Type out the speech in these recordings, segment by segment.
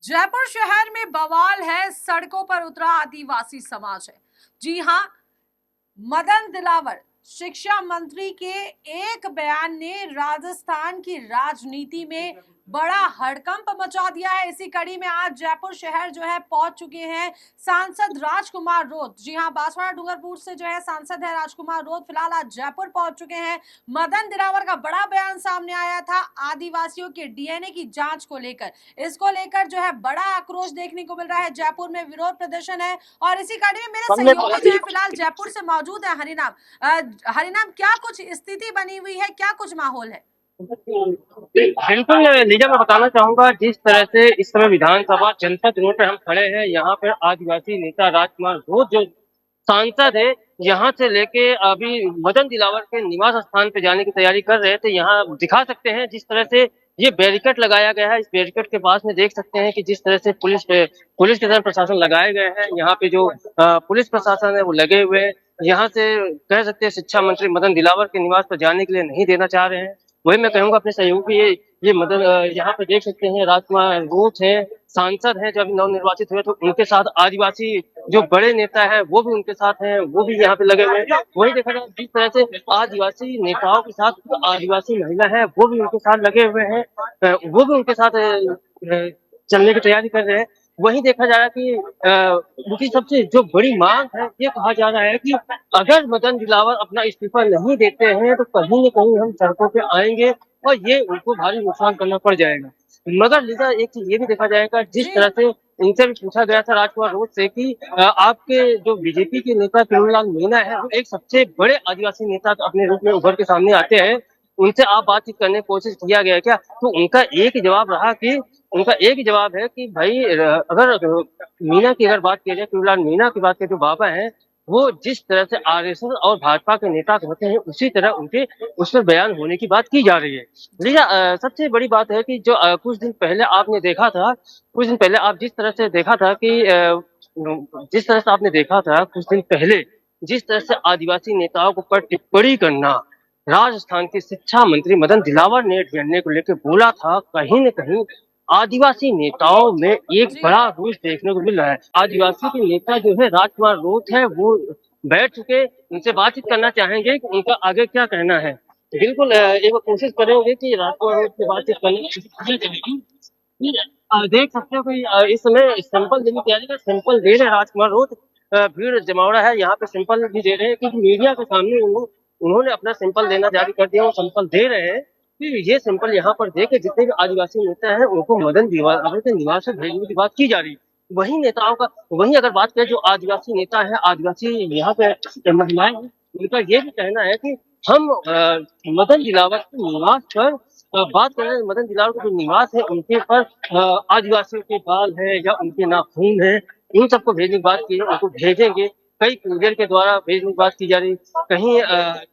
जयपुर शहर में बवाल है, सड़कों पर उतरा आदिवासी समाज है। जी हां, मदन दिलावर शिक्षा मंत्री के एक बयान ने राजस्थान की राजनीति में बड़ा हड़कंप मचा दिया है। इसी कड़ी में आज जयपुर शहर जो है पहुंच चुके हैं सांसद राजकुमार रोध। जी हां, बांसवाड़ा डूंगरपुर से जो है सांसद है राजकुमार रोध, फिलहाल आज जयपुर पहुंच चुके हैं। मदन दिलावर का बड़ा बयान सामने आया था आदिवासियों के डीएनए की जांच को लेकर। इसको लेकर जो है बड़ा आक्रोश देखने को मिल रहा है। जयपुर में विरोध प्रदर्शन है और इसी कड़ी में मेरे सहयोगी जो है फिलहाल जयपुर से मौजूद है। हरिनाम, हरिनाम, क्या कुछ स्थिति बनी हुई है, क्या कुछ माहौल है? बिल्कुल लीजा, मैं बताना चाहूंगा जिस तरह से इस समय विधानसभा जनपद रोड पे हम खड़े हैं। यहाँ पे आदिवासी नेता राजकुमार रोध जो सांसद है, यहाँ से लेके अभी मदन दिलावर के निवास स्थान पे जाने की तैयारी कर रहे थे। यहाँ दिखा सकते हैं जिस तरह से ये बैरिकेड लगाया गया है। इस बैरिकेड के पास में देख सकते हैं कि जिस तरह से पुलिस के तरफ प्रशासन लगाए गए हैं। यहाँ पे जो पुलिस प्रशासन है वो लगे हुए हैं। यहाँ से कह सकते हैं शिक्षा मंत्री मदन दिलावर के निवास पर जाने के लिए नहीं देना चाह रहे हैं। वही मैं कहूंगा अपने सहयोगी ये मदन, यहाँ पे देख सकते हैं राजकुमार रोध है, सांसद हैं जब नवनिर्वाचित हुए, तो उनके साथ आदिवासी जो बड़े नेता है वो भी उनके साथ हैं, वो भी यहाँ पे लगे हुए हैं। वही देखा जाए जिस तरह से आदिवासी नेताओं के साथ आदिवासी महिला है वो भी उनके साथ लगे हुए हैं, वो भी उनके साथ चलने की तैयारी कर रहे हैं। वही देखा जा रहा है कि उनकी सबसे जो बड़ी मांग है, ये कहा जा रहा है कि अगर मदन दिलावर अपना इस्तीफा नहीं देते हैं तो कहीं न कहीं हम सड़कों पे आएंगे और ये उनको भारी नुकसान करना पड़ जाएगा। मगर लिजा, एक चीज ये भी देखा जाएगा जिस तरह से इनसे भी पूछा गया था राजकुमार रोध से कि आपके जो बीजेपी के नेता किरोड़ीलाल मीणा है, वो एक सबसे बड़े आदिवासी नेता अपने रूप में उभर के सामने आते हैं, उनसे आप बातचीत करने की कोशिश किया गया क्या? तो उनका एक ही जवाब है कि भाई अगर मीणा की अगर बात की जाए, किरोड़ीलाल मीणा की बात करें, जो बाबा हैं वो जिस तरह से आरएसएस और भाजपा के नेता होते हैं उसी तरह उनके उस पर बयान होने की बात की जा रही है। लिजा, सबसे बड़ी बात है कि जो कुछ दिन पहले आपने देखा था, कुछ दिन पहले आप जिस तरह से देखा था कि जिस तरह से आपने देखा था कुछ दिन पहले, जिस तरह से आदिवासी नेताओं के ऊपर टिप्पणी करना राजस्थान के शिक्षा मंत्री मदन दिलावर ने डीएनए को लेकर बोला था, कहीं न कहीं आदिवासी नेताओं में एक जी बड़ा रोष देखने को मिल रहा है। आदिवासी के नेता जो है राजकुमार रोध है, वो बैठ चुके, उनसे बातचीत करना चाहेंगे कि उनका आगे क्या कहना है। बिल्कुल एक बार कोशिश करेंगे कि राजकुमार रोध से बातचीत करने की कोशिश की जाएगी। देख सकते हो कि इस समय सैंपल देने की तैयारी में सैंपल दे रहे हैं राजकुमार रोध। भीड़ जमावड़ा है, यहाँ पे सैंपल भी दे रहे हैं क्योंकि मीडिया के सामने उन्होंने अपना सैंपल देना जारी कर दिया। वो सैंपल दे रहे हैं कि ये सैंपल यहाँ पर देके जितने भी आदिवासी नेता हैं उनको मदन दिलावर के निवास से भेजने की बात की जा रही है। वही नेताओं का, वही अगर बात करें जो आदिवासी नेता है, आदिवासी यहाँ पे महिलाएं हैं, उनका ये भी कहना है कि हम मदन दिलावर के निवास पर बात करें। मदन दिलावर का जो निवास है उनके पर आदिवासियों के बाल है या उनके नाखून है, इन सबको भेजने की बात की है, उनको भेजेंगे। कई कुरियर के द्वारा भेजने की बात की जा रही, कहीं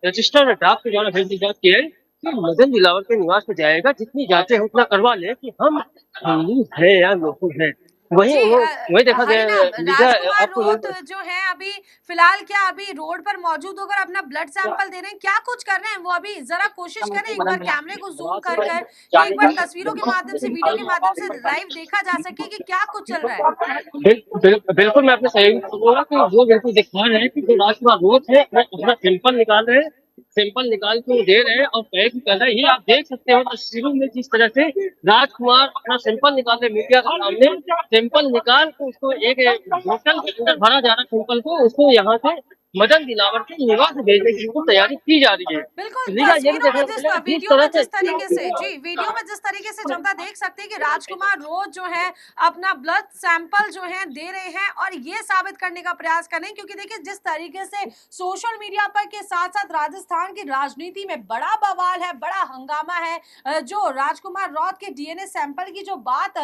रजिस्टर्ड डाक के द्वारा भेजने की बात की है कि मदन दिलावर के निवास पे जाएगा, जितनी जांचें उतना करवा ले कि हम हिंदू है या लोग है। जी वही देखा गया हरिनाम, लीजा, राजकुमार आपको रोध जो है अभी फिलहाल क्या अभी रोड पर मौजूद होकर अपना ब्लड सैंपल दे रहे हैं, क्या कुछ कर रहे हैं वो? अभी जरा कोशिश करें एक बार कैमरे को जूम कर कर कि एक बार तस्वीरों के माध्यम से, वीडियो के माध्यम से लाइव देखा जा सके कि क्या कुछ चल रहा है। बिल्कुल मैं अपने सहयोगी को बोलूंगा कि वो बिल्कुल दिखा रहे हैं कि जो राजकुमार रोध है वो अपना सैंपल निकाल रहे हैं, सैंपल निकाल के वो दे रहे हैं और पैक कर रहे हैं। ये आप देख सकते हो तस्वीरों में जिस तरह से राजकुमार अपना सैंपल निकाल रहे मीडिया के सामने, सैंपल निकाल के उसको एक बोतल के अंदर भरा जा रहा है, सैंपल को उसको यहाँ से मदन दिलावर के निवास भेजने की तैयारी की जा रही है। बिल्कुल, लीजा, ये भी तस्वीरों में देखने को जिस मिलेगा जिस वीडियो तरह में से जिस तरीके से, जी वीडियो में जिस तरीके से जनता देख सकते हैं कि राजकुमार रोध जो है अपना ब्लड सैंपल जो है दे रहे हैं और ये साबित करने का प्रयास कर रहे हैं, क्योंकि देखिए जिस तरीके से सोशल मीडिया पर के साथ साथ राजस्थान की राजनीति में बड़ा बवाल है, बड़ा हंगामा है। जो राजकुमार रोध के डीएनए सैंपल की जो बात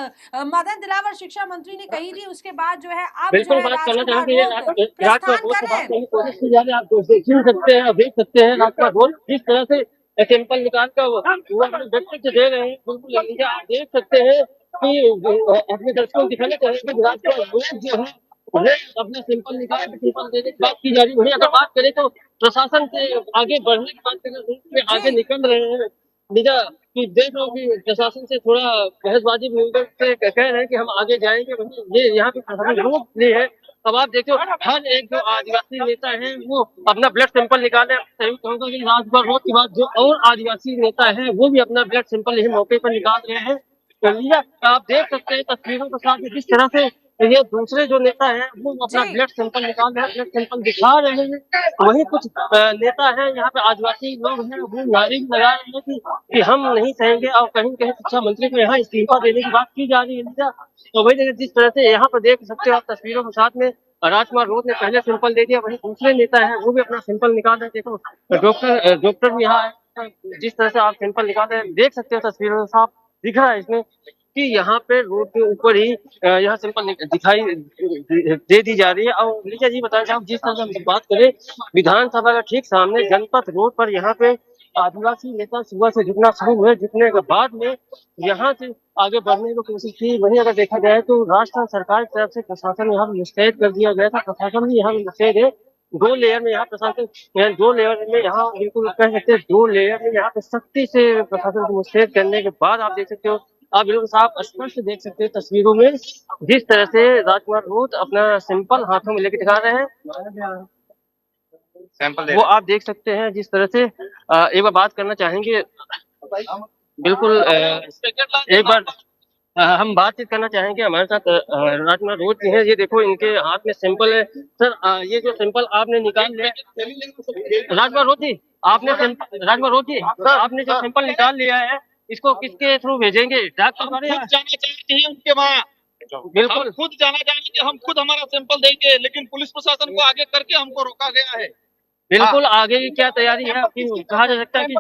मदन दिलावर शिक्षा मंत्री ने कही थी, उसके बाद जो है अब जो बिल्कुल है बात करना राजकुमार चाहेंगे रोध राजकुमार प्रस्थान रोध कर से रहे बात हैं। करने की कोशिश की जा रही है। आप सुन सकते हैं, देख सकते हैं राजकुमार रोध जिस तरह से सैंपल निकाल कर वो अपने व्यक्तित्व दे रहे हैं। बिल्कुल लीजिए, आप देख सकते हैं कि अपने दर्शकों को दिखाना चाहेंगे कि राजकुमार रोध जो है वो अपना सैंपल निकाल के सैंपल देने की बात की जा रही है। वहीं अगर बात करें तो प्रशासन से आगे बढ़ने की बात करें, उसमें जी आगे निकल रहे हैं। लीजा, कि देख लो कि प्रशासन से थोड़ा बहसबाजी भी उनके से कह रहे हैं कि हम आगे जाएंगे, वहीं ये यहाँ पे प्रशासन रोक ली है। अब आप देखो हर एक जो आदिवासी नेता है वो अपना ब्लड सैंपल निकाले। सही कहूंगा कि राजभर रोड के बाद जो और आदिवासी नेता है वो भी अपना ब्लड सैंपल यही मौके पर निकाल रहे हैं। तो लिया आप देख सकते हैं तस्वीरों के साथ जिस तरह से ये दूसरे जो नेता है वो अपना जी ब्लड सैंपल निकाल रहे हैं, ब्लड सैंपल दिखा रहे हैं। वहीं कुछ नेता है यहाँ पे आदिवासी लोग हैं वो नारे भी लगा रहे हैं कि हम नहीं सहेंगे, और कहीं कहीं शिक्षा मंत्री को यहाँ इस्तीफा देने की बात की जा रही है। तो वही देखिए जिस तरह से यहाँ पर देख सकते हो आप तस्वीरों के साथ में राजकुमार रोज ने पहले सिंपल दे दिया, वहीं दूसरे नेता है वो भी अपना सिंपल निकाल रहे हैं। देखो डॉक्टर भी यहाँ है, जिस तरह से आप सिंपल निकाल रहे हैं देख सकते हो तस्वीरों में साफ दिख रहा है इसमें कि यहाँ पे रोड के ऊपर ही यह सिंपल दिखाई दे दी जा रही है। और लीजा जी बताना चाहूँ जिस तरह से हम बात करें विधानसभा का ठीक सामने जनपथ रोड पर यहाँ पे आदिवासी नेता सुबह से जुटना शुरू हुए, जुटने के बाद में यहाँ से आगे बढ़ने की कोशिश की। वहीं अगर देखा जाए तो राजस्थान सरकार की तरफ से प्रशासन यहाँ पे मुस्तैद कर दिया गया था, प्रशासन भी यहाँ पे मुस्तैद है। दो लेयर में यहाँ प्रशासन, दो लेयर में यहाँ बिल्कुल कह सकते हैं, दो लेयर में यहाँ पे सख्ती से प्रशासन को मुस्तैद करने के बाद आप देख सकते हो, आप बिल्कुल साफ स्पष्ट देख सकते हैं तस्वीरों में जिस तरह से राजकुमार रोज अपना सिंपल हाथों में लेके दिखा रहे हैं। सैंपल वो आप देख सकते हैं जिस तरह से एक बार बात करना चाहेंगे बिल्कुल एक बार हम बातचीत करना चाहेंगे हमारे साथ राजकुमार रोज जी हैं। ये देखो इनके हाथ में सैंपल है सर, ये जो सैंपल आपने निकाल लिया राजकुमार रोज जी, राजकुमार रोज जी सर, आपने जो सैंपल निकाल लिया है इसको किसके थ्रू भेजेंगे? डाक हम हमारे खुद जाना चाहते हैं उनके वहाँ, बिल्कुल हम खुद जाना चाहेंगे, हम खुद हमारा सैंपल देंगे, लेकिन पुलिस प्रशासन को आगे करके हमको रोका गया है। बिल्कुल आगे की क्या तैयारी है आपकी? कहा जा सकता है कि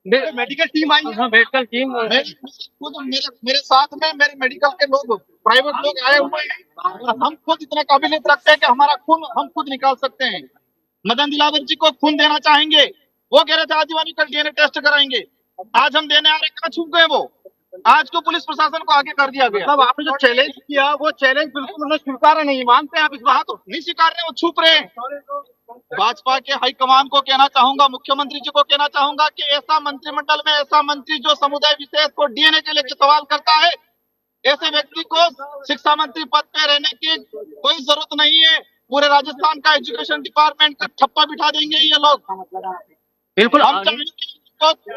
जो मेडिकल टीम आई है, हाँ मेडिकल टीम खुद मेरे साथ में मेरे मेडिकल के लोग, प्राइवेट लोग आए हुए हैं, और हम खुद इतना काबिलियत रखते हैं कि हमारा खून हम खुद निकाल सकते हैं। मदन दिलावर जी को खून देना चाहेंगे, वो कह रहे थे आदिवासी कल डीएनए टेस्ट कराएंगे, आज हम देने आ रहे, कहाँ छुप गए वो? आज को पुलिस प्रशासन को आगे कर दिया गया। तब आपने जो चैलेंज किया वो चैलेंज बिल्कुल उन्हें स्वीकार नहीं मानते हैं आप इस बात को? नहीं स्वीकार रहे, वो छुप रहे हैं। भाजपा के हाईकमान को कहना चाहूंगा, मुख्यमंत्री जी को कहना चाहूंगा कि ऐसा मंत्रिमंडल में ऐसा मंत्री जो समुदाय विशेष को डीएनए के लेकर सवाल करता है, ऐसे व्यक्ति को शिक्षा मंत्री पद पे रहने की कोई जरूरत नहीं है। पूरे राजस्थान का एजुकेशन डिपार्टमेंट का ठप्पा बिठा देंगे ये लोग। बिल्कुल हम चाहेंगे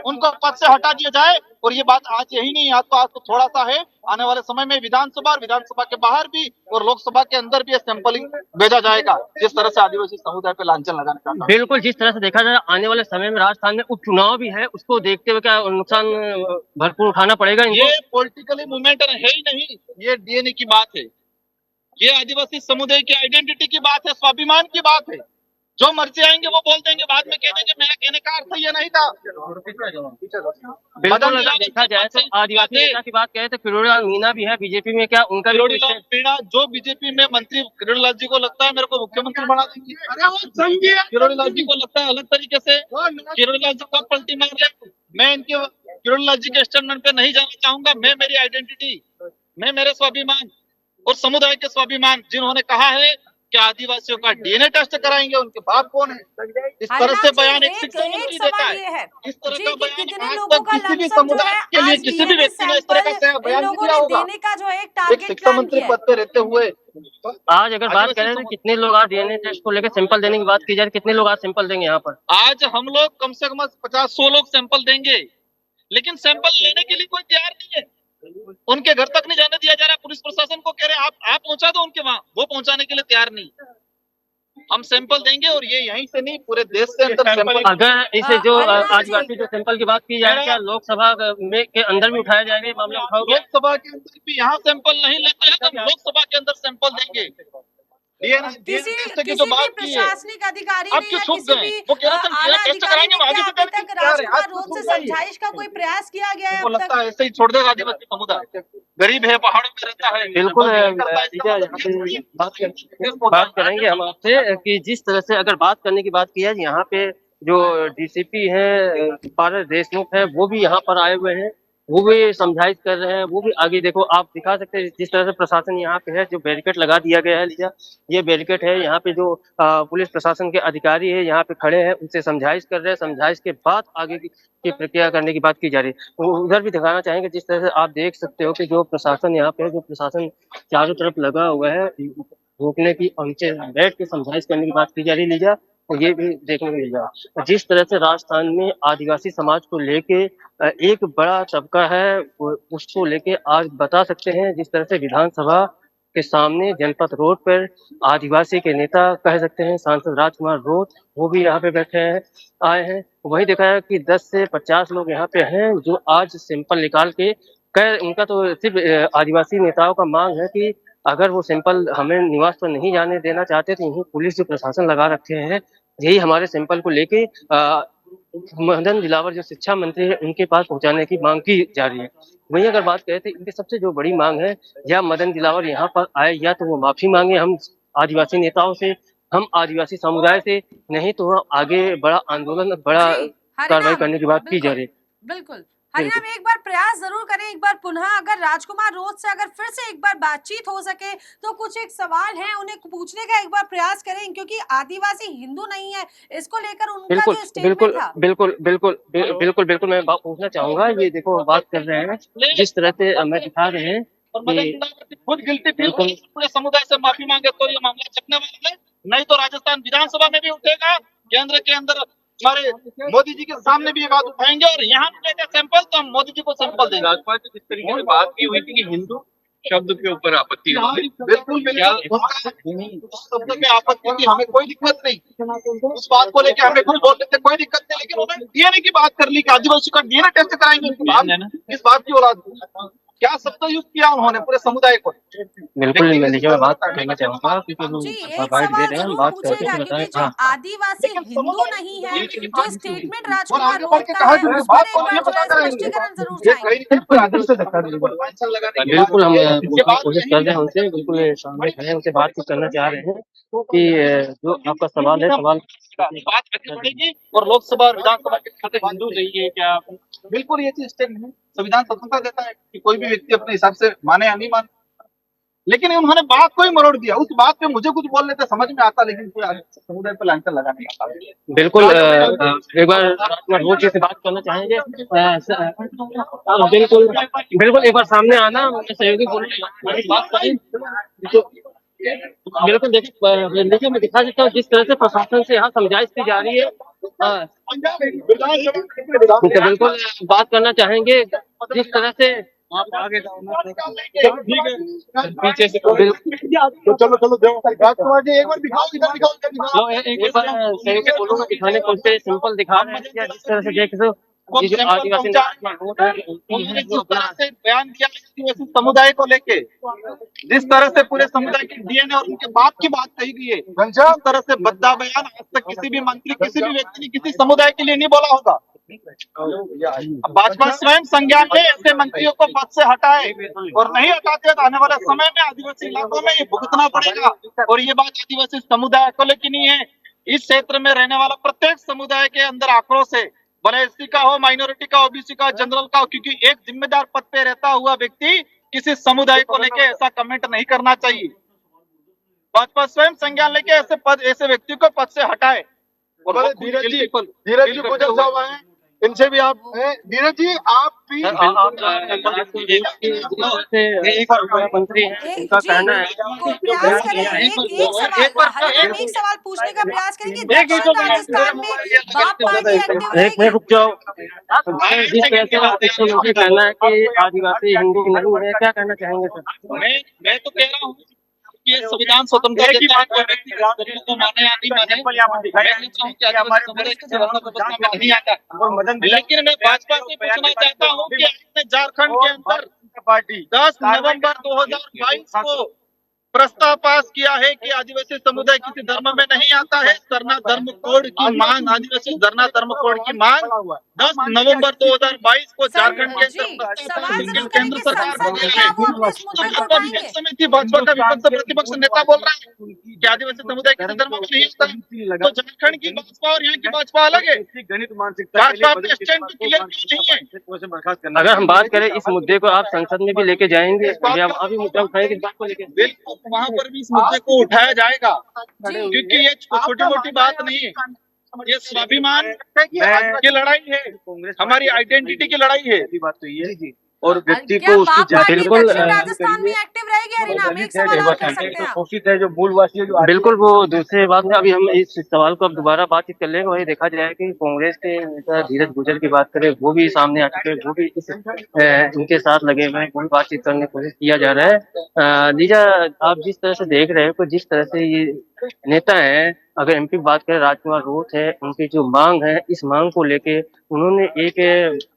उनको पद से हटा दिया जाए। और ये बात आज यही नहीं, आज तो थोड़ा सा है, आने वाले समय में विधानसभा और विधानसभा के बाहर भी और लोकसभा के अंदर भी सैंपलिंग भेजा जाएगा, जिस तरह से आदिवासी समुदाय पे लांछन लगाने का। बिल्कुल जिस तरह से देखा जाए आने वाले समय में राजस्थान में उपचुनाव भी है, उसको देखते हुए क्या नुकसान भरपूर उठाना पड़ेगा इनको? ये पॉलिटिकली मूवमेंट है ही नहीं, ये डीएनए की बात है, ये आदिवासी समुदाय की आइडेंटिटी की बात है, स्वाभिमान की बात है। जो मर्जी आएंगे वो बोल देंगे, बाद में कह देंगे मेरा कहने का अर्थ ये नहीं था। बिल्कुल अगर देखा जाए तो आदिवासी नेता की बात करें तो किरोड़ी लाल मीणा भी है बीजेपी में, क्या उनका किरोड़ी लाल मीणा जो बीजेपी में मंत्री, किरोड़ी लाल जी को लगता है मेरे को मुख्यमंत्री बना देंगे। अरे वो संघीय किरोड़ी लाल जी को लगता है अलग तरीके से, किरोड़ी लाल जी कब पलटी मार ले। मैं इनके किरोड़ी लाल जी के स्टेटमेंट पे नहीं जाना चाहूंगा। मैं मेरी आइडेंटिटी, मैं मेरे स्वाभिमान और समुदाय के स्वाभिमान, जिन्होंने कहा है कि आदिवासियों का डीएनए टेस्ट कराएंगे, उनके बाप कौन है? इस तरह से बयान एक शिक्षा मंत्री देता है। इस तरह का बयान आज तक किसी भी समुदाय के लिए किसी भी व्यक्ति ने इस तरह का बयान नहीं दिया होगा। एक शिक्षा मंत्री पद पे रहते हुए आज अगर बात करें तो कितने लोग आज डीएनए टेस्ट को लेकर सैंपल देने की बात की जाए, कितने लोग आज सैंपल देंगे यहाँ पर? आज हम लोग कम से कम 50-100 लोग सैंपल देंगे, लेकिन सैंपल लेने के लिए कोई तैयार नहीं है। उनके घर तक नहीं जाने दिया जा रहा। पुलिस प्रशासन को कह रहे हैं आप पहुंचा दो उनके वहां, वो पहुंचाने के लिए तैयार नहीं। हम सैंपल देंगे और ये यहीं से नहीं पूरे देश से अंदर सैंपल। अगर इसे जो आदिवासी जो सैंपल की बात की जाए, क्या लोकसभा में के अंदर भी उठाया जाएगा ये मामला? उठाओगे? लोकसभा के अंदर भी यहाँ सैंपल नहीं लेते हैं, तो लोकसभा के अंदर सैंपल देंगे। किसी भी प्रशासनिक अधिकारी अब क्यों छुप गए? वो कह रहे थे आला टेस्ट कराएंगे, अधिकारी आगे ने से क्या अभी तक राजकुमार रोज से समझाइश का कोई प्रयास किया गया है? वो लगता है ऐसे ही छोड़ देगा आदिवासी समुदाय, गरीब है, पहाड़ों में रहता है। बिल्कुल बात करेंगे हम आपसे कि जिस तरह से अगर बात करने की बात की है, यहाँ पे जो डीसीपी है पारस देशमुख है वो भी यहाँ पर आए हुए हैं। वो भी समझाइश कर रहे हैं, वो भी आगे देखो आप दिखा सकते हैं जिस तरह से प्रशासन यहाँ पे है, जो बैरिकेड लगा दिया गया है लीजा, ये बैरिकेड है यहाँ पे जो पुलिस प्रशासन के अधिकारी है यहाँ पे खड़े हैं, उनसे समझाइश कर रहे हैं, समझाइश के बाद आगे की प्रक्रिया करने की बात की जा रही है। वो उधर भी दिखाना चाहेंगे जिस तरह से आप देख सकते हो कि जो प्रशासन यहाँ पे है, जो प्रशासन चारों तरफ लगा हुआ है रोकने की, उनसे बैठ के समझाइश करने की बात की जा रही है लीजा। तो ये भी देखने को मिल रहा है जिस तरह से राजस्थान में आदिवासी समाज को लेके एक बड़ा तबका है उसको लेके आज बता सकते हैं जिस तरह से विधानसभा के सामने जनपद रोड पर आदिवासी के नेता कह सकते हैं सांसद राजकुमार रोड वो भी यहाँ पे बैठे हैं आए हैं। वही देखा है कि 10 से 50 लोग यहाँ पे हैं जो आज सिंपल निकाल के कह उनका तो सिर्फ आदिवासी नेताओं का मांग है कि अगर वो सिंपल हमें निवास पर नहीं जाने देना चाहते तो यही पुलिस जो प्रशासन लगा रखे हैं यही हमारे सिंपल को लेके मदन दिलावर जो शिक्षा मंत्री है उनके पास पहुंचाने की मांग की जा रही है। वहीं अगर बात करें तो इनकी सबसे जो बड़ी मांग है या मदन दिलावर यहाँ पर आए या तो वो माफी मांगे हम आदिवासी नेताओं से, हम आदिवासी समुदाय से, नहीं तो हम आगे बड़ा आंदोलन बड़ा जी कार्रवाई हरिनाम, करने की बात की जा बिल्कुल रही है। बिल्कुल हरिनाम, एक बार प्रयास जरूर करें, एक बार पुनः अगर राजकुमार रोज से अगर फिर से एक बार बातचीत हो सके तो कुछ एक सवाल है उन्हें पूछने का एक बार प्रयास करें, क्योंकि आदिवासी हिंदू नहीं है, इसको लेकर उनका बिल्कुल जो स्टेटमेंट बिल्कुल था। बिल्कुल बिल्कुल बिल्कुल बिल्कुल मैं बात पूछना चाहूंगा, ये देखो बात कर रहे हैं जिस तरह से मैं दिखा रहे हैं और मदन कि दिलावर खुद गिल्टी फील बिल्कुल पूरे समुदाय से माफी मांगे तो ये मामला चकने वाला है, नहीं तो राजस्थान विधानसभा में भी उठेगा, केंद्र के अंदर हमारे मोदी जी के सामने भी ये बात उठाएंगे और यहाँ मिलेगा सैंपल तो हम मोदी जी को सैंपल देंगे। राज्यपाल जी जिस तरीके से बात की हुई थी कि हिंदू शब्द के ऊपर आपत्ति है, बिल्कुल बिल्कुल उस शब्द में आपत्ति थी, हमें कोई दिक्कत नहीं, उस बात को लेकर हमें कुछ बोलने से कोई दिक्कत नहीं, लेकिन उन्होंने डीएनए की बात कर ली कि आदिवासी का डीएनए टेस्ट कराएंगे। इस बात की औलाद क्या शब्द यूज किया उन्होंने पूरे समुदाय को। बिल्कुल देखिए मैं बात करना चाहूंगा क्योंकि जी एक बाइट दे सवाल रहे हैं, जरूर बात करके पूछेगा, बताएं। क्योंकि जो हाँ आदिवासी हिंदू नहीं है, जो स्टेटमेंट राजकुमार आगे बढ़ रोड के का कहा है, जो उस बात पर को एक ये बार पता जो है करेंगे स्पष्टीकरण जरूर ये चाहेंगे। कहीं नहीं आदर से धक्का देंगे। बिल्कुल हम पूछने की कोशिश कर रहे हैं उनसे, बिल्कुल सामने खड़े हैं, उनसे बातचीत करना चाह रहे हैं कि जो आपका सवाल है सवाल बात आगे बढ़ेगी और लोकसभा और विधानसभा के खाते हिंदू नहीं है क्या? बिल्कुल ये चीज स्टेट नहीं, संविधान स्वतंत्रता देता है कि कोई भी व्यक्ति अपने हिसाब से माने या नहीं माने, लेकिन उन्होंने बात को ही मरोड़ दिया। उस बात पे मुझे कुछ बोल लेते समझ में आता, लेकिन कोई समुदाय पर लांछन लगा नहीं आता। बिल्कुल एक बार वो चीज से बात करना चाहेंगे बिल्कुल बिल्कुल एक बार सामने आना, मैं सहयोगी बोल बात करें तो बिल्कुल देखिए मैं दिखा देता हूँ जिस तरह से प्रशासन से यहाँ समझाइश की जा रही है। बिल्कुल बात करना चाहेंगे जिस तरह से आप आगे पीछे से तो चलो राजकुमार जी एक बार दिखाओ, इधर दिखाओ, एक बार सहयोगी बोलूंगा दिखाने को सिंपल दिखा रहे हैं जिस तरह से देख सो ये जो आदिवासी उन्होंने जिस तरह से बयान दिया आदिवासी समुदाय को लेके, जिस तरह से पूरे समुदाय के डीएनए और उनके बाप की बात कही गई है, जिस तरह से बद्दा बयान आज तक किसी भी मंत्री किसी भी व्यक्ति ने किसी समुदाय के लिए नहीं बोला होगा। भाजपा स्वयं संज्ञान में ऐसे मंत्रियों को पद से हटाए और नहीं हटाते तो आने वाले समय में आदिवासी इलाकों में ये भुगतना पड़ेगा। और ये बात आदिवासी समुदाय को लेकर नहीं है, इस क्षेत्र में रहने वाला प्रत्येक समुदाय के अंदर आक्रोश है, भले एससी का हो, माइनॉरिटी का, ओबीसी का, जनरल का हो, क्योंकि एक जिम्मेदार पद पे रहता हुआ व्यक्ति किसी समुदाय को लेके ऐसा कमेंट नहीं करना चाहिए। भाजपा स्वयं संज्ञान लेके ऐसे व्यक्ति को पद से हटाए। और धीरज जी को जब हुआ है इनसे भी आप धीरज जी आप भी मंत्री हैं उनका कहना है प्रयास करें एक सवाल पूछने का प्रयास करेंगे। दक्षिण राजस्थान में बाप पार्टी एक्टिव एक मिनट रुक जाओ। जिस तरह से उनका कहना है कि आदिवासी हिंदू नहीं है, क्या कहना चाहेंगे सर? मैं तो कह रहा हूँ कि संविधान स्वतंत्रता देता है, कोई व्यक्ति धर्म को माने या नहीं माने, मैं कहता हूँ कि आदिवासी समुदाय की सभा व्यवस्था में नहीं आता। लेकिन मैं भाजपा से पूछना चाहता हूँ कि आपने झारखंड के अंदर 10 नवंबर 2022 को प्रस्ताव पास किया है कि आदिवासी समुदाय किसी धर्म में नहीं आता है। सरना धर्म कोड की मांग, आदिवासी धरना धर्म कोड की मांग 10 नवंबर 2022 को झारखंड के जी, अंदर सवाल लेकिन जरूर केंद्र करेंगे सरकार संसद में, क्या वो अपने इस मुद्दे को उठाएंगे? समिति भाजपा का विपक्ष प्रतिपक्ष नेता बोल रहा है कि आदिवासी समुदाय किसी धर्म में नहीं आता है। तो झारखंड की भाजपा और यहाँ की भाजपा अलग है। भाजपा अपने स्टैंड को क्लियर क्यों नहीं है? अगर हम बात करें इस मुद्दे को आप संसद में भी लेके जाएंगे या वहाँ भी मुद्दा उठाएंगे इस बात को लेके? बिल्कुल, वहाँ पर भी इस मुद्दे को उठाया जाएगा क्योंकि ये छोटी मोटी बात नहीं है। ये स्वाभिमान की लड़ाई है, हमारी आइडेंटिटी की लड़ाई है। बात तो ये है और व्यक्ति क्या को उसकी बाप पार्टी बिल्कुल, दक्षिण राजस्थान में एक्टिव रहेगी हरिना में? एक सवाल और कर सकते हैं आप। शोषित है जो मूलवासी है, जो बिल्कुल वो दूसरी बात है। अभी हम इस सवाल को अब दोबारा बातचीत कर लेंगे। वही देखा जाए कि कांग्रेस के नेता धीरज गुज्जर की बात करें, वो भी सामने आ चुके हैं, वो भी इनके साथ लगे हुए हैं, कोई बातचीत करने की कोशिश किया जा रहा है। लीजा, आप जिस तरह से देख रहे हो, जिस तरह से ये नेता है, अगर एमपी की बात करें, राजकुमार रोत है, उनकी जो मांग है, इस मांग को लेके उन्होंने एक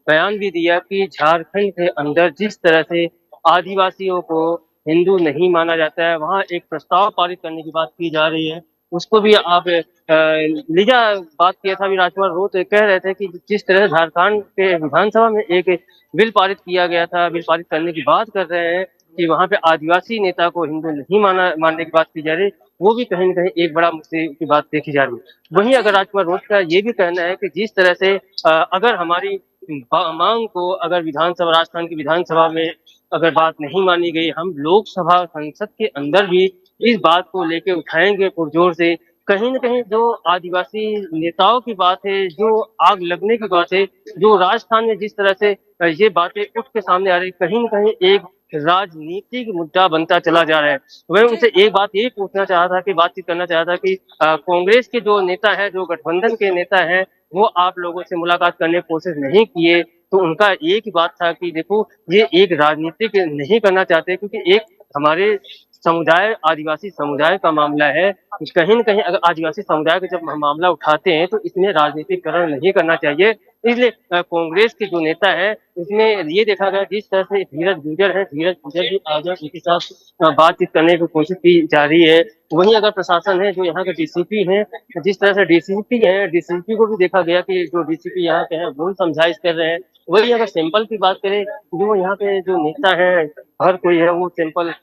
बयान भी दिया कि झारखंड के अंदर जिस तरह से आदिवासियों को हिंदू नहीं माना जाता है, वहाँ एक प्रस्ताव पारित करने की बात की जा रही है। उसको भी आप लीजा बात किया था, अभी राजकुमार रोत कह रहे थे कि जिस तरह से झारखंड के विधानसभा में एक बिल पारित किया गया था, बिल पारित करने की बात कर रहे हैं कि वहाँ पे आदिवासी नेता को हिंदू नहीं मानने की बात की जा रही, वो भी कहीं न कहीं एक बड़ा मुद्दे की बात देखी जा रही है। वहीं अगर राजकुमार रोत का ये भी कहना है कि जिस तरह से अगर हमारी मांग को अगर विधानसभा, राजस्थान की विधानसभा में अगर बात नहीं मानी गई, हम लोकसभा संसद के अंदर भी इस बात को लेके उठाएंगे पुरजोर से। कहीं न कहीं जो आदिवासी नेताओं की बात है, जो आग लगने की बात है, जो राजस्थान में जिस तरह से ये बातें उठ के सामने आ रही, कहीं न कहीं एक राजनीतिक मुद्दा बनता चला जा रहा है। मैं उनसे एक बात ये पूछना चाहा था कि बातचीत करना चाहा था कि कांग्रेस के जो नेता है, जो गठबंधन के नेता है, वो आप लोगों से मुलाकात करने की कोशिश नहीं किए, तो उनका एक ही बात था कि देखो ये एक राजनीतिक नहीं करना चाहते, क्योंकि एक हमारे समुदाय, आदिवासी समुदाय का मामला है। कहीं न कहीं अगर आदिवासी समुदाय का जब हम मामला उठाते हैं तो इसमें राजनीतिकरण नहीं करना चाहिए। इसलिए कांग्रेस के जो नेता है, उसमें ये देखा गया जिस तरह से धीरज गुज्जर है, धीरज गुज्जर भी आज उनके साथ बातचीत करने की कोशिश की जा रही है। वहीं अगर प्रशासन है, जो यहाँ के डीसीपी हैं, जिस तरह से डीसीपी को भी देखा गया कि जो डीसीपी यहाँ के हैं वो समझाइश कर रहे हैं। वही अगर सैंपल की बात करें, जो यहाँ पे जो नेता है, हर कोई है वो सैंपल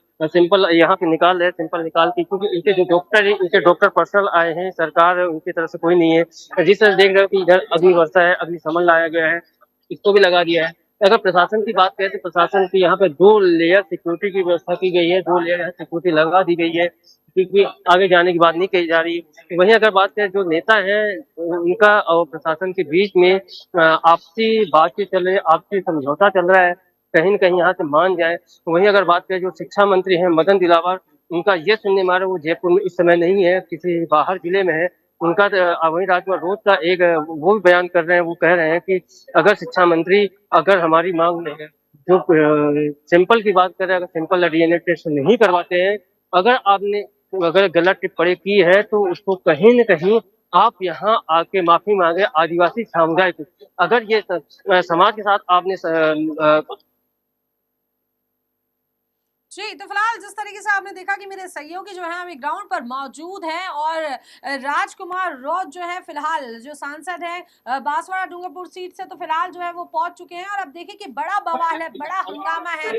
यहाँ पे निकाल रहे हैं, सैंपल निकाल के, क्योंकि इनके जो डॉक्टर है, इनके डॉक्टर पर्सनल आए हैं, सरकार उनकी तरफ से कोई नहीं है। जिस तरह देख रहे हो कि इधर अग्निवर्षा है, अग्निशमन लाया गया है, इसको भी लगा दिया है। अगर प्रशासन की बात करें तो प्रशासन की यहाँ पे 2 लेयर सिक्योरिटी की व्यवस्था की गई है, 2 लेयर सिक्योरिटी लगा दी गई है, क्योंकि आगे जाने की बात नहीं कही जा रही। वहीं अगर बात करें, जो नेता है उनका और प्रशासन के बीच में आपसी बातचीत चल रही है, आपसी समझौता चल रहा है, कहीं न कहीं यहाँ से मान जाए। वहीं अगर बात करें, जो शिक्षा मंत्री हैं मदन दिलावर, उनका ये सुनने में आ रहा है वो जयपुर में इस समय नहीं है, किसी बाहर जिले में है। उनका वहीं राजकुमार रोत का एक वो भी बयान कर रहे हैं, वो कह रहे हैं कि अगर शिक्षा मंत्री अगर हमारी मांग में जो सैंपल की बात कर रहे हैं, अगर सैंपल डीएनए टेस्ट नहीं करवाते हैं, अगर आपने अगर गलत टिप्पणी की है तो उसको कहीं न कहीं आप यहाँ आके माफी मांगे आदिवासी समुदाय को। अगर ये समाज के साथ आपने जी, तो फिलहाल जिस तरीके से आपने देखा कि मेरे सहयोगी जो है अभी ग्राउंड पर मौजूद हैं और राजकुमार रोत जो है फिलहाल जो सांसद हैं बांसवाड़ा डूंगरपुर सीट से, तो फिलहाल जो है वो पहुंच चुके हैं। और अब देखिए कि बड़ा बवाल है, बड़ा हंगामा है,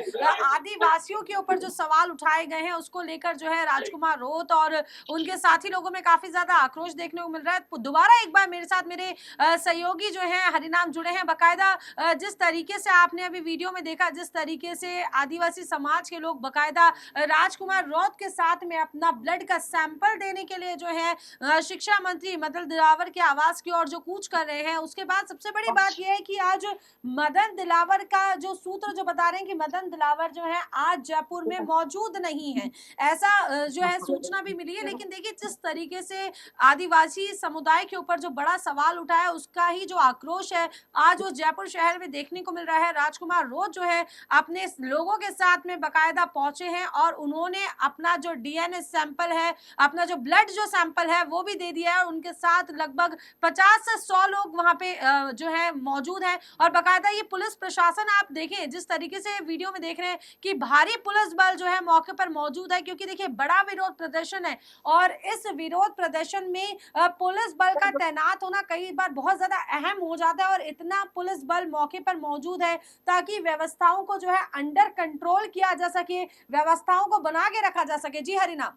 आदिवासियों के ऊपर जो सवाल उठाए गए हैं उसको लेकर जो है राजकुमार रोत और उनके साथी लोगों में काफी ज्यादा आक्रोश देखने को मिल रहा है। दोबारा एक बार मेरे साथ मेरे सहयोगी जो है हरिनाम जुड़े हैं। बाकायदा जिस तरीके से आपने अभी वीडियो में देखा, जिस तरीके से आदिवासी समाज के लोग बकायदा राजकुमार रोत के साथ में अपना ब्लड का सैंपल देने के लिए जो है शिक्षा मंत्री मदन दिलावर के आवास की ओर जो कूच कर रहे हैं। उसके बाद सबसे बड़ी बात यह है कि आज मदन दिलावर का जो सूत्र जो बता रहे हैं कि मदन दिलावर जो है आज जयपुर में मौजूद नहीं है, ऐसा जो है सूचना भी मिली है। लेकिन देखिए जिस तरीके से आदिवासी समुदाय के ऊपर जो बड़ा सवाल उठा है, उसका ही जो आक्रोश है आज वो जयपुर शहर में देखने को मिल रहा है। राजकुमार रोत जो है अपने लोगों के साथ में बकायदा पहुंचे हैं और उन्होंने अपना जो डीएनए सैंपल है, अपना जो ब्लड जो सैंपल है वो भी दे दिया है। उनके साथ लगभग 50 से 100 लोग वहां पे जो है मौजूद हैं और बाकायदा ये पुलिस प्रशासन, आप देखें जिस तरीके से वीडियो में देख रहे हैं कि भारी पुलिस बल जो है मौके पर मौजूद है, क्योंकि देखिए बड़ा विरोध प्रदर्शन है और इस विरोध प्रदर्शन में पुलिस बल का तैनात होना कई बार बहुत ज्यादा अहम हो जाता है और इतना पुलिस बल मौके पर मौजूद है ताकि व्यवस्थाओं को जो है अंडर कंट्रोल किया जा सके, व्यवस्थाओं को बना के रखा जा सके। जी हरिनाम।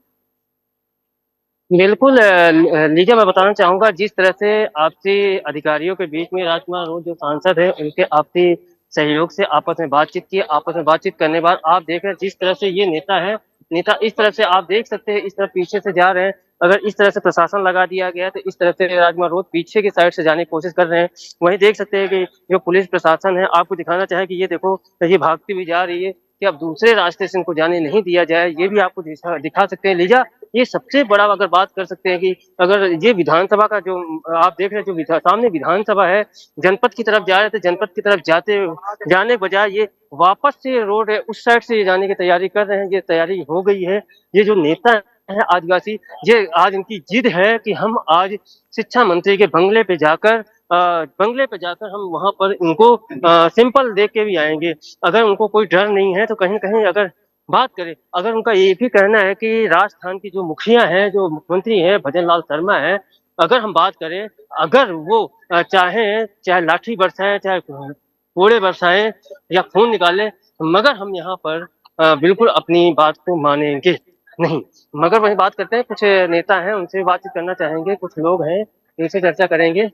बिल्कुल लीजा, मैं बताना चाहूंगा जिस तरह से आपसी अधिकारियों के बीच में राजकुमार रोज जो सांसद है उनके आपसी सहयोग से आपस में बातचीत की, आपस में बातचीत करने के बाद आप देख रहे हैं जिस तरह से ये नेता है, नेता इस तरफ से आप देख सकते हैं, इस तरफ पीछे से जा रहे हैं। अगर इस तरह से प्रशासन लगा दिया गया है तो इस तरह से राजकुमार रोज पीछे की साइड से जाने की कोशिश कर रहे हैं। वहीं देख सकते हैं कि जो पुलिस प्रशासन है, आपको दिखाना चाहे कि ये देखो ये भागती हुई जा रही है कि अब दूसरे रास्ते से इनको जाने नहीं दिया जाए, ये भी आपको दिखा सकते हैं। लीजा, ये सबसे बड़ा अगर बात कर सकते हैं कि अगर ये विधानसभा का जो आप देख रहे हैं, जो सामने विधानसभा है, जनपद की तरफ जा रहे थे, जनपद की तरफ जाने बजाय ये वापस से रोड है उस साइड से ये जाने की तैयारी कर रहे हैं। ये तैयारी हो गई है। ये जो नेता है आदिवासी, ये आज इनकी जिद है कि हम आज शिक्षा मंत्री के बंगले पे जाकर हम वहां पर इनको सिंपल दे के भी आएंगे। अगर उनको कोई डर नहीं है तो कहीं न कहीं अगर बात करें, अगर उनका ये भी कहना है कि राजस्थान की जो मुखिया है, जो मुख्यमंत्री है भजन लाल शर्मा है, अगर हम बात करें, अगर वो चाहे लाठी बरसाएं, चाहे कोड़े बरसाएं या खून निकाले, मगर हम यहाँ पर बिल्कुल अपनी बात को मानेंगे नहीं। मगर वही बात करते हैं, कुछ नेता हैं उनसे बातचीत करना चाहेंगे, कुछ लोग हैं इनसे चर्चा करेंगे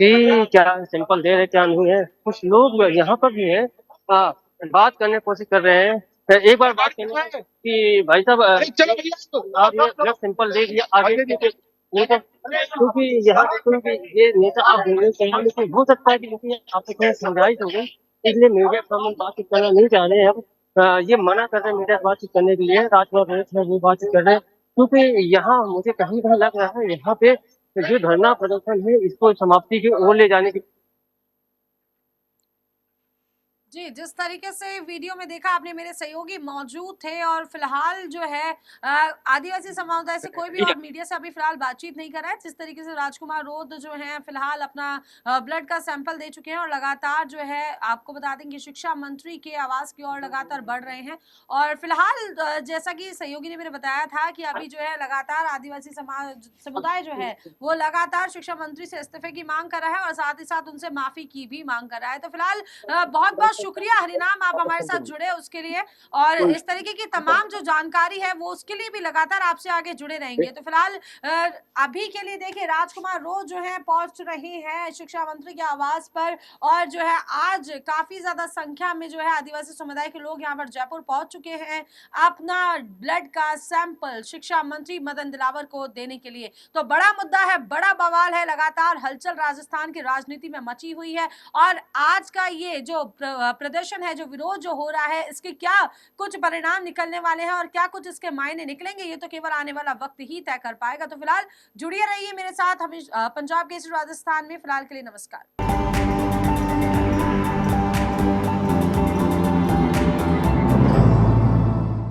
कि क्या सिंपल दे रहे क्या नहीं है। कुछ लोग यहाँ पर भी हैं, बात करने की कोशिश कर रहे हैं। एक बार बात करने कि भाई साहब चलो भैया, आप ये ब्लड सिंपल दे दिया आगे क्योंकि यहाँ क्योंकि ये नेता आप लेकिन हो सकता है कि आपको थोड़ा समझाइश हो गई, इसलिए मीडिया से हम बातचीत करना नहीं चाह रहे हैं। अब ये मना कर रहे हैं मीडिया से बातचीत करने के लिए, राजकुमार रोज वो बातचीत कर रहे हैं क्योंकि यहाँ मुझे कहीं कहीं लग रहा है यहाँ पे जो धरना प्रदर्शन है इसको समाप्ति की ओर ले जाने की। जी, जिस तरीके से वीडियो में देखा आपने, मेरे सहयोगी मौजूद थे और फिलहाल जो है आदिवासी समुदाय से कोई भी और मीडिया से अभी फिलहाल बातचीत नहीं कर रहा है। जिस तरीके से राजकुमार रोध जो हैं फिलहाल अपना ब्लड का सैंपल दे चुके हैं और लगातार जो है आपको बता दें कि शिक्षा मंत्री के आवास की ओर लगातार बढ़ रहे हैं। और फिलहाल जैसा कि सहयोगी ने मेरे बताया था कि अभी जो है लगातार आदिवासी समुदाय जो है वो लगातार शिक्षा मंत्री से इस्तीफे की मांग कर रहा है और साथ ही साथ उनसे माफी की भी मांग कर रहा है। तो फिलहाल बहुत बहुत शुक्रिया हरिनाम, आप हमारे साथ जुड़े उसके लिए, और इस तरीके की तमाम जो जानकारी है वो उसके लिए भी लगातार आपसे आगे जुड़े रहेंगे। तो फिलहाल अभी के लिए देखिए राजकुमार रोज जो है पहुंच रहे हैं शिक्षा मंत्री के आवास पर और जो है आज काफी ज्यादा संख्या में जो है आदिवासी समुदाय के लोग यहाँ पर जयपुर पहुंच चुके हैं अपना ब्लड का सैंपल शिक्षा मंत्री मदन दिलावर को देने के लिए। तो बड़ा मुद्दा है, बड़ा बवाल है, लगातार हलचल राजस्थान की राजनीति में मची हुई है और आज का ये जो प्रदर्शन है, जो विरोध जो हो रहा है, इसके क्या कुछ परिणाम निकलने वाले हैं और क्या कुछ इसके मायने निकलेंगे, ये तो केवल आने वाला वक्त ही तय कर पाएगा। तो फिलहाल जुड़िए रहिए मेरे साथ, हमें पंजाब केसरी राजस्थान में। फिलहाल के लिए नमस्कार।